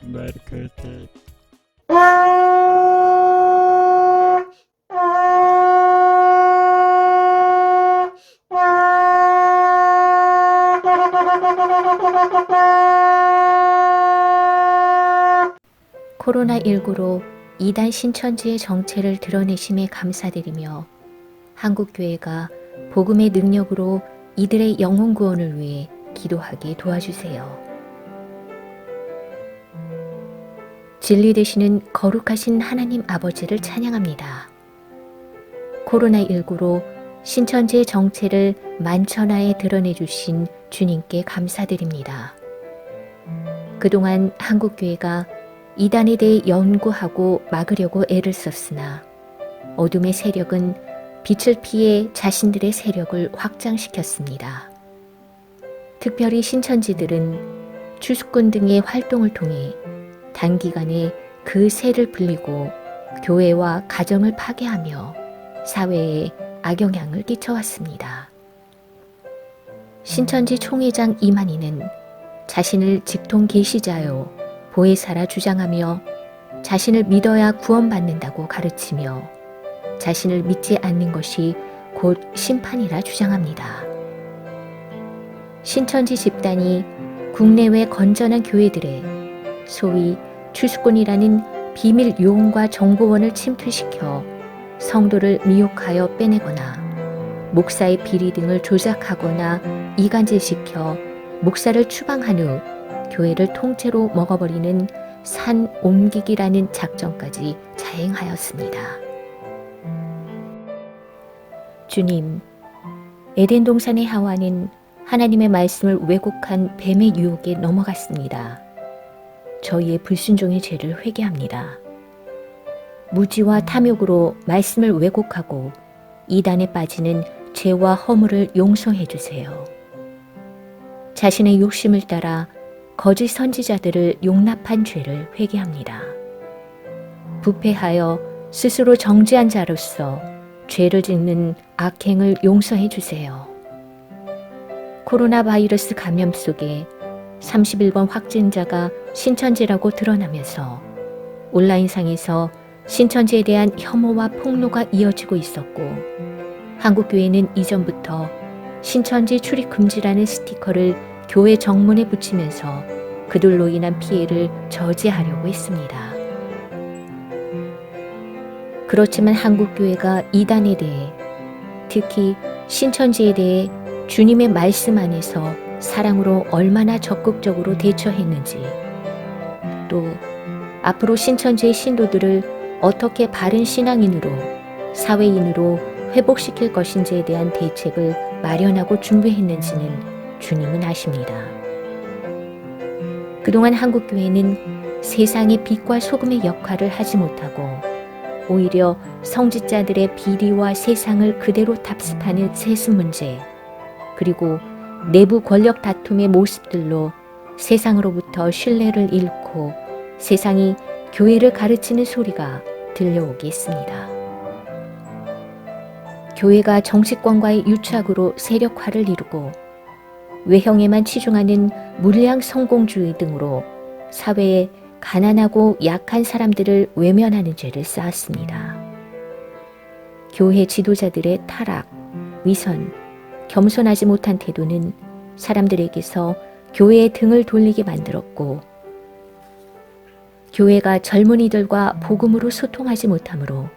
Marketing. 코로나19로 이단 신천지의 정체를 드러내심에 감사드리며 한국교회가 복음의 능력으로 이들의 영혼 구원을 위해 기도하게 도와주세요. 진리 되시는 거룩하신 하나님 아버지를 찬양합니다. 코로나19로 신천지의 정체를 만천하에 드러내주신 주님께 감사드립니다. 그동안 한국교회가 이단에 대해 연구하고 막으려고 애를 썼으나 어둠의 세력은 빛을 피해 자신들의 세력을 확장시켰습니다. 특별히 신천지들은 추수꾼 등의 활동을 통해 단기간에 그 세를 불리고 교회와 가정을 파괴하며 사회에 악영향을 끼쳐왔습니다. 신천지 총회장 이만희는 자신을 직통 계시자요 보혜사라 주장하며 자신을 믿어야 구원받는다고 가르치며 자신을 믿지 않는 것이 곧 심판이라 주장합니다. 신천지 집단이 국내외 건전한 교회들의 소위 추수꾼이라는 비밀 요원과 정보원을 침투시켜 성도를 미혹하여 빼내거나 목사의 비리 등을 조작하거나 이간질시켜 목사를 추방한 후 교회를 통째로 먹어버리는 산 옮기기라는 작전까지 자행하였습니다. 주님, 에덴 동산의 하와는 하나님의 말씀을 왜곡한 뱀의 유혹에 넘어갔습니다. 저희의 불순종의 죄를 회개합니다. 무지와 탐욕으로 말씀을 왜곡하고 이단에 빠지는 죄와 허물을 용서해 주세요. 자신의 욕심을 따라 거짓 선지자들을 용납한 죄를 회개합니다. 부패하여 스스로 정죄한 자로서 죄를 짓는 악행을 용서해 주세요. 코로나 바이러스 감염 속에 31번 확진자가 신천지라고 드러나면서 온라인상에서 신천지에 대한 혐오와 폭로가 이어지고 있었고 한국교회는 이전부터 신천지 출입 금지라는 스티커를 교회 정문에 붙이면서 그들로 인한 피해를 저지하려고 했습니다. 그렇지만 한국교회가 이단에 대해 특히 신천지에 대해 주님의 말씀 안에서 사랑으로 얼마나 적극적으로 대처했는지 또 앞으로 신천지의 신도들을 어떻게 바른 신앙인으로 사회인으로 회복시킬 것인지에 대한 대책을 마련하고 준비했는지는 주님은 아십니다. 그동안 한국교회는 세상의 빛과 소금의 역할을 하지 못하고 오히려 성직자들의 비리와 세상을 그대로 답습하는 세습 문제 그리고 내부 권력 다툼의 모습들로 세상으로부터 신뢰를 잃고 세상이 교회를 가르치는 소리가 들려오게 했습니다. 교회가 정치권과의 유착으로 세력화를 이루고 외형에만 치중하는 물량 성공주의 등으로 사회에 가난하고 약한 사람들을 외면하는 죄를 쌓았습니다. 교회 지도자들의 타락, 위선, 겸손하지 못한 태도는 사람들에게서 교회의 등을 돌리게 만들었고 교회가 젊은이들과 복음으로 소통하지 못하므로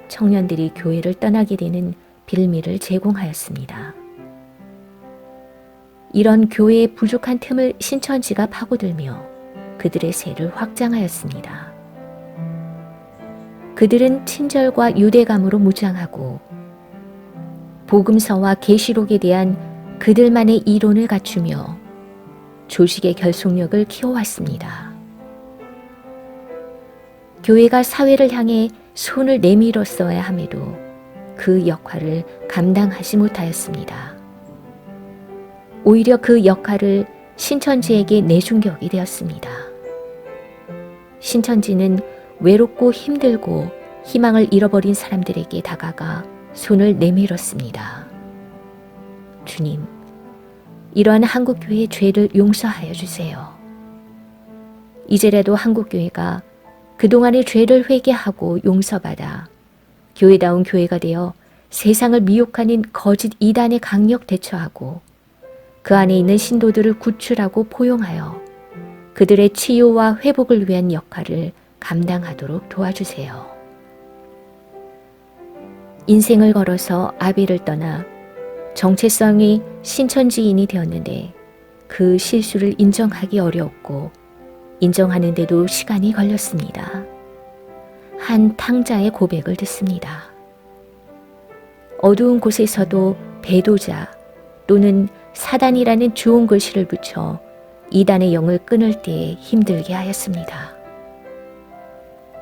청년들이 교회를 떠나게 되는 빌미를 제공하였습니다. 이런 교회의 부족한 틈을 신천지가 파고들며 그들의 세를 확장하였습니다. 그들은 친절과 유대감으로 무장하고 복음서와 계시록에 대한 그들만의 이론을 갖추며 조직의 결속력을 키워왔습니다. 교회가 사회를 향해 손을 내밀었어야 함에도 그 역할을 감당하지 못하였습니다. 오히려 그 역할을 신천지에게 내준격이 되었습니다. 신천지는 외롭고 힘들고 희망을 잃어버린 사람들에게 다가가 손을 내밀었습니다. 주님, 이러한 한국교회의 죄를 용서하여 주세요. 이제라도 한국교회가 그동안의 죄를 회개하고 용서받아 교회다운 교회가 되어 세상을 미혹하는 거짓 이단에 강력 대처하고 그 안에 있는 신도들을 구출하고 포용하여 그들의 치유와 회복을 위한 역할을 감당하도록 도와주세요. 인생을 걸어서 아비를 떠나 정체성이 신천지인이 되었는데 그 실수를 인정하기 어려웠고 인정하는데도 시간이 걸렸습니다. 한 탕자의 고백을 듣습니다. 어두운 곳에서도 배도자 또는 사단이라는 좋은 글씨를 붙여 이단의 영을 끊을 때에 힘들게 하였습니다.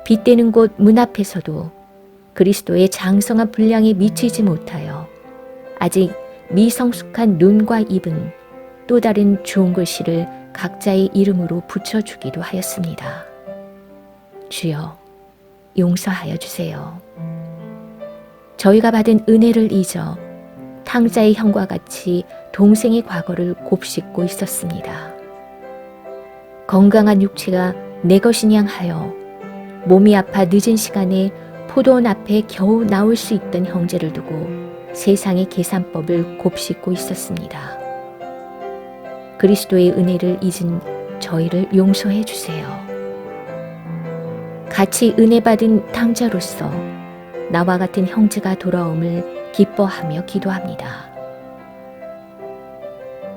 빛되는 곳 문 앞에서도 그리스도의 장성한 분량에 미치지 못하여 아직 미성숙한 눈과 입은 또 다른 좋은 글씨를 각자의 이름으로 붙여주기도 하였습니다. 주여, 용서하여 주세요. 저희가 받은 은혜를 잊어 탕자의 형과 같이 동생의 과거를 곱씹고 있었습니다. 건강한 육체가 내 것이냐 하여 몸이 아파 늦은 시간에 포도원 앞에 겨우 나올 수 있던 형제를 두고 세상의 계산법을 곱씹고 있었습니다. 그리스도의 은혜를 잊은 저희를 용서해 주세요. 같이 은혜 받은 탕자로서 나와 같은 형제가 돌아옴을 기뻐하며 기도합니다.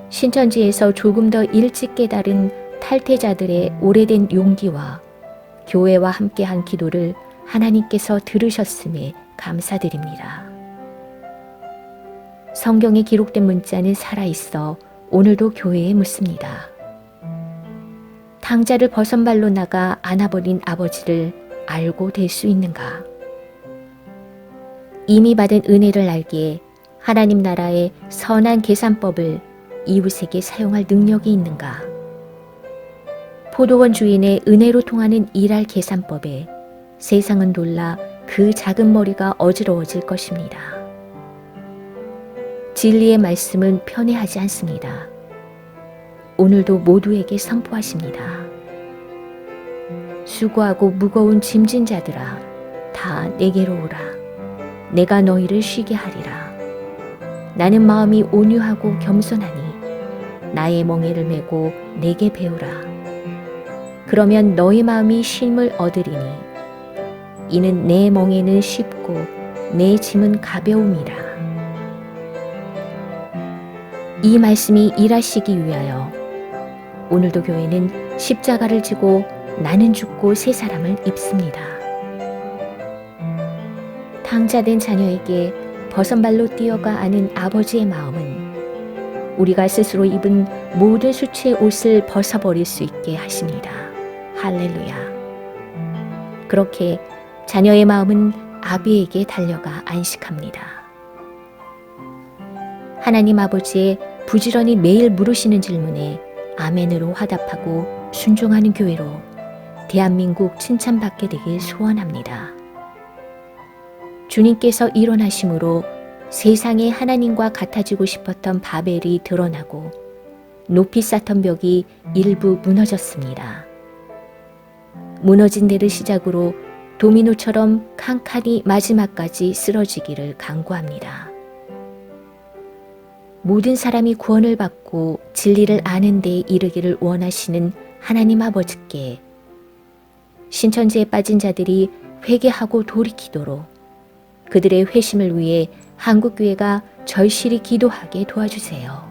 신천지에서 조금 더 일찍 깨달은 탈퇴자들의 오래된 용기와 교회와 함께한 기도를 하나님께서 들으셨음에 감사드립니다. 성경에 기록된 문자는 살아있어 오늘도 교회에 묻습니다. 탕자를 버선발로 나가 안아버린 아버지를 알고 될 수 있는가? 이미 받은 은혜를 알기에 하나님 나라의 선한 계산법을 이웃에게 사용할 능력이 있는가? 포도원 주인의 은혜로 통하는 일할 계산법에 세상은 놀라 그 작은 머리가 어지러워질 것입니다. 진리의 말씀은 편애하지 않습니다. 오늘도 모두에게 선포하십니다. 수고하고 무거운 짐진 자들아, 다 내게로 오라. 내가 너희를 쉬게 하리라. 나는 마음이 온유하고 겸손하니 나의 멍에를 메고 내게 배우라. 그러면 너희 마음이 쉼을 얻으리니 이는 내 멍에는 쉽고 내 짐은 가벼움이라. 이 말씀이 일하시기 위하여 오늘도 교회는 십자가를 지고 나는 죽고 새 사람을 입습니다. 탕자된 자녀에게 버선발로 뛰어가 아는 아버지의 마음은 우리가 스스로 입은 모든 수치의 옷을 벗어버릴 수 있게 하십니다. 할렐루야. 그렇게 자녀의 마음은 아비에게 달려가 안식합니다. 하나님 아버지의 부지런히 매일 물으시는 질문에 아멘으로 화답하고 순종하는 교회로 대한민국 칭찬받게 되길 소원합니다. 주님께서 일어나심으로 세상에 하나님과 같아지고 싶었던 바벨이 드러나고 높이 쌓던 벽이 일부 무너졌습니다. 무너진 데를 시작으로 도미노처럼 칸칸이 마지막까지 쓰러지기를 간구합니다. 모든 사람이 구원을 받고 진리를 아는 데 이르기를 원하시는 하나님 아버지께 신천지에 빠진 자들이 회개하고 돌이키도록 그들의 회심을 위해 한국교회가 절실히 기도하게 도와주세요.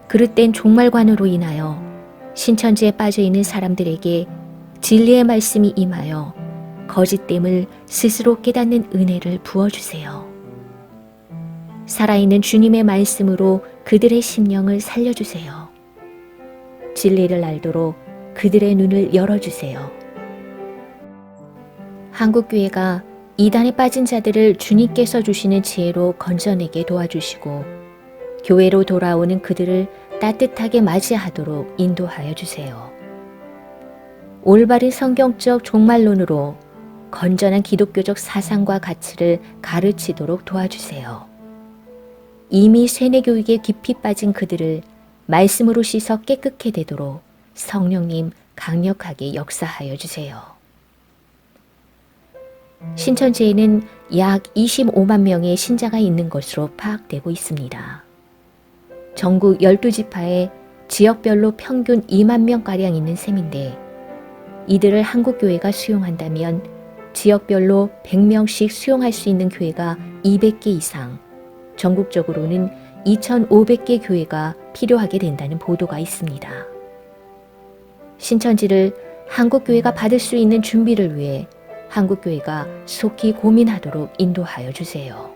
그릇된 종말관으로 인하여 신천지에 빠져있는 사람들에게 진리의 말씀이 임하여 거짓됨을 스스로 깨닫는 은혜를 부어주세요. 살아있는 주님의 말씀으로 그들의 심령을 살려주세요. 진리를 알도록 그들의 눈을 열어주세요. 한국교회가 이단에 빠진 자들을 주님께서 주시는 지혜로 건져내게 도와주시고 교회로 돌아오는 그들을 따뜻하게 맞이하도록 인도하여 주세요. 올바른 성경적 종말론으로 건전한 기독교적 사상과 가치를 가르치도록 도와주세요. 이미 세뇌교육에 깊이 빠진 그들을 말씀으로 씻어 깨끗게 되도록 성령님 강력하게 역사하여 주세요. 신천지에는 약 25만 명의 신자가 있는 것으로 파악되고 있습니다. 전국 12지파에 지역별로 평균 2만 명가량 있는 셈인데 이들을 한국교회가 수용한다면 지역별로 100명씩 수용할 수 있는 교회가 200개 이상, 전국적으로는 2,500개 교회가 필요하게 된다는 보도가 있습니다. 신천지를 한국교회가 받을 수 있는 준비를 위해 한국교회가 속히 고민하도록 인도하여 주세요.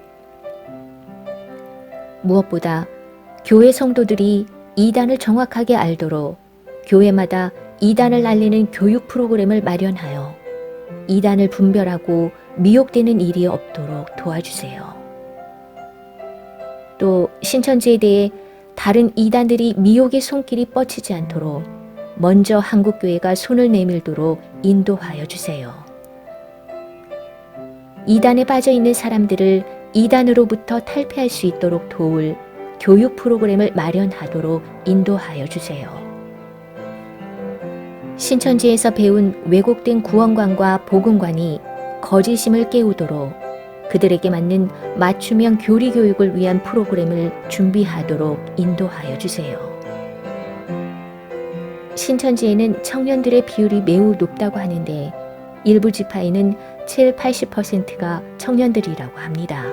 무엇보다 교회 성도들이 이단을 정확하게 알도록 교회마다 이단을 알리는 교육 프로그램을 마련하여 이단을 분별하고 미혹되는 일이 없도록 도와주세요. 또 신천지에 대해 다른 이단들이 미혹의 손길이 뻗치지 않도록 먼저 한국교회가 손을 내밀도록 인도하여 주세요. 이단에 빠져 있는 사람들을 이단으로부터 탈피할 수 있도록 도울 교육 프로그램을 마련하도록 인도하여 주세요. 신천지에서 배운 왜곡된 구원관과 복음관이 거짓임을 깨우도록 그들에게 맞는 맞춤형 교리 교육을 위한 프로그램을 준비하도록 인도하여 주세요. 신천지에는 청년들의 비율이 매우 높다고 하는데 일부 지파에는 70-80%가 청년들이라고 합니다.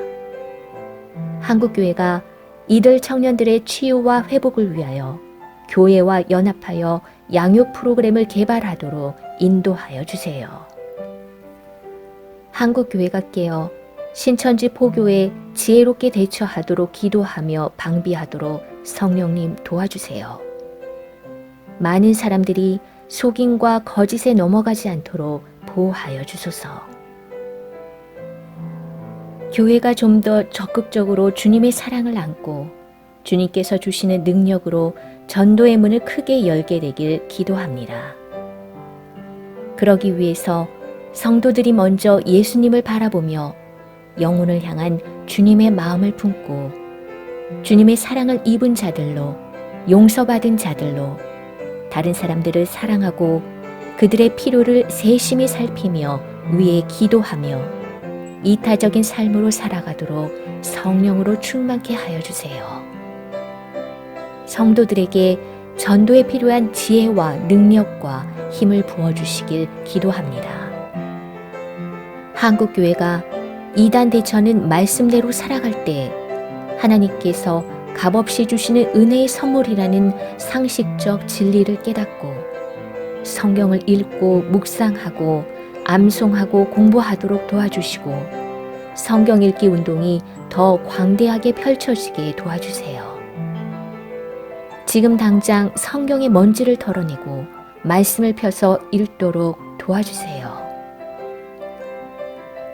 한국교회가 이들 청년들의 치유와 회복을 위하여 교회와 연합하여 양육 프로그램을 개발하도록 인도하여 주세요. 한국교회가 깨어 신천지 포교에 지혜롭게 대처하도록 기도하며 방비하도록 성령님 도와주세요. 많은 사람들이 속임과 거짓에 넘어가지 않도록 보호하여 주소서. 교회가 좀 더 적극적으로 주님의 사랑을 안고 주님께서 주시는 능력으로 전도의 문을 크게 열게 되길 기도합니다. 그러기 위해서 성도들이 먼저 예수님을 바라보며 영혼을 향한 주님의 마음을 품고 주님의 사랑을 입은 자들로 용서받은 자들로 다른 사람들을 사랑하고 그들의 필요를 세심히 살피며 위에 기도하며 이타적인 삶으로 살아가도록 성령으로 충만케 하여 주세요. 성도들에게 전도에 필요한 지혜와 능력과 힘을 부어주시길 기도합니다. 한국교회가 이단 대처는 말씀대로 살아갈 때 하나님께서 값없이 주시는 은혜의 선물이라는 상식적 진리를 깨닫고 성경을 읽고 묵상하고 암송하고 공부하도록 도와주시고 성경 읽기 운동이 더 광대하게 펼쳐지게 도와주세요. 지금 당장 성경의 먼지를 털어내고 말씀을 펴서 읽도록 도와주세요.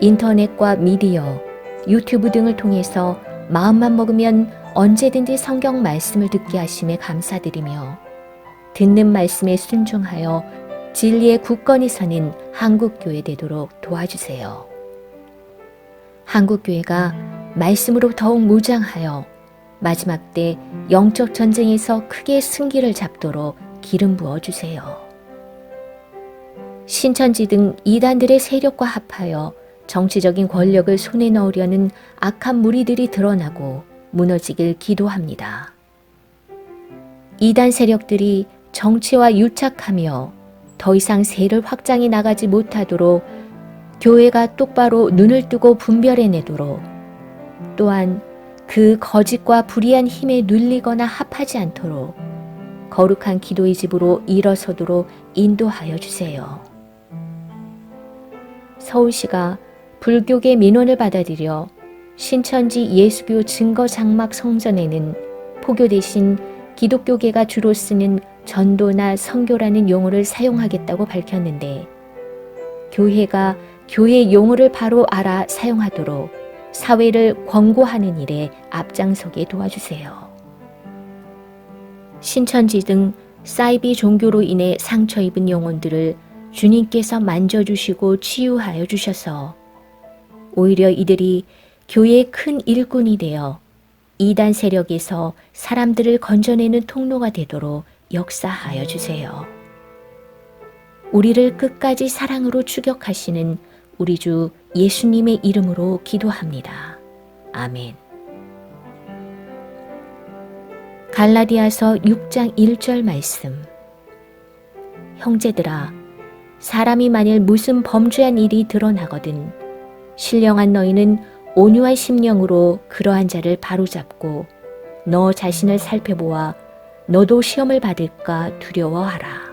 인터넷과 미디어, 유튜브 등을 통해서 마음만 먹으면 언제든지 성경 말씀을 듣게 하심에 감사드리며 듣는 말씀에 순종하여 진리의 굳건히 서는 한국교회 되도록 도와주세요. 한국교회가 말씀으로 더욱 무장하여 마지막 때 영적 전쟁에서 크게 승기를 잡도록 기름 부어주세요. 신천지 등 이단들의 세력과 합하여 정치적인 권력을 손에 넣으려는 악한 무리들이 드러나고 무너지길 기도합니다. 이단 세력들이 정치와 유착하며 더 이상 세를 확장해 나가지 못하도록 교회가 똑바로 눈을 뜨고 분별해내도록 또한 그 거짓과 불의한 힘에 눌리거나 합하지 않도록 거룩한 기도의 집으로 일어서도록 인도하여 주세요. 서울시가 불교계 민원을 받아들여 신천지 예수교 증거 장막 성전에는 포교 대신 기독교계가 주로 쓰는 전도나 선교라는 용어를 사용하겠다고 밝혔는데 교회가 교회 용어를 바로 알아 사용하도록 사회를 권고하는 일에 앞장서게 도와주세요. 신천지 등 사이비 종교로 인해 상처 입은 영혼들을 주님께서 만져주시고 치유하여 주셔서 오히려 이들이 교회의 큰 일꾼이 되어 이단 세력에서 사람들을 건져내는 통로가 되도록 역사하여 주세요. 우리를 끝까지 사랑으로 추격하시는 우리 주 예수님의 이름으로 기도합니다. 아멘. 갈라디아서 6장 1절 말씀. 형제들아, 사람이 만일 무슨 범죄한 일이 드러나거든 신령한 너희는 온유한 심령으로 그러한 자를 바로잡고 너 자신을 살펴보아 너도 시험을 받을까 두려워하라.